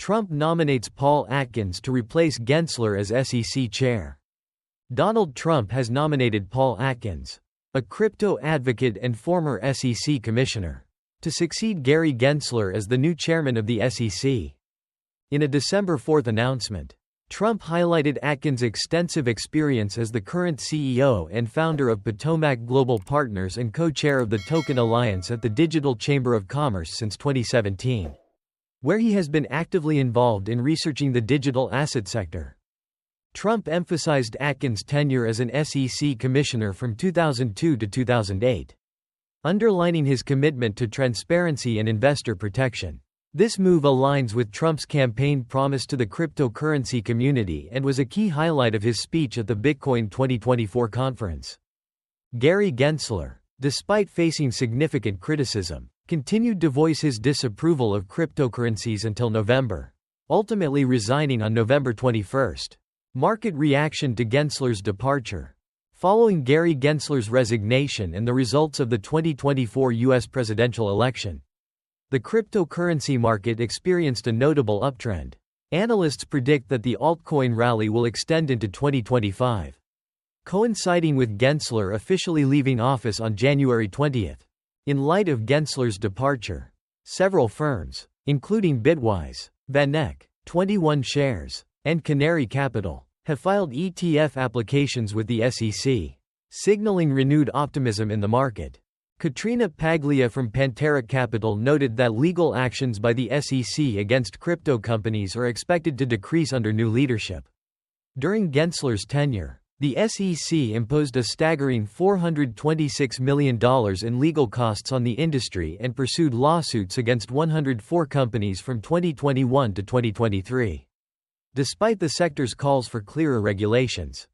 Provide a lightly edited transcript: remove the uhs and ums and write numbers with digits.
Trump nominates Paul Atkins to replace Gensler as SEC chair. Donald Trump has nominated Paul Atkins, a crypto advocate and former SEC commissioner, to succeed Gary Gensler as the new chairman of the SEC. In a December 4 announcement, Trump highlighted Atkins' extensive experience as the current CEO and founder of Potomac Global Partners and co-chair of the Token Alliance at the Digital Chamber of Commerce since 2017, where he has been actively involved in researching the digital asset sector. Trump emphasized Atkins' tenure as an SEC commissioner from 2002 to 2008, underlining his commitment to transparency and investor protection. This move aligns with Trump's campaign promise to the cryptocurrency community and was a key highlight of his speech at the Bitcoin 2024 conference. Gary Gensler, despite facing significant criticism, continued to voice his disapproval of cryptocurrencies until November, ultimately resigning on November 21. Market reaction to Gensler's departure. Following Gary Gensler's resignation and the results of the 2024 U.S. presidential election, the cryptocurrency market experienced a notable uptrend. Analysts predict that the altcoin rally will extend into 2025, coinciding with Gensler officially leaving office on January 20. In light of Gensler's departure, several firms, including Bitwise, VanEck, 21 Shares, and Canary Capital, have filed ETF applications with the SEC, signaling renewed optimism in the market. Katrina Paglia from Pantera Capital noted that legal actions by the SEC against crypto companies are expected to decrease under new leadership. During Gensler's tenure, the SEC imposed a staggering $426 million in legal costs on the industry and pursued lawsuits against 104 companies from 2021 to 2023. Despite the sector's calls for clearer regulations,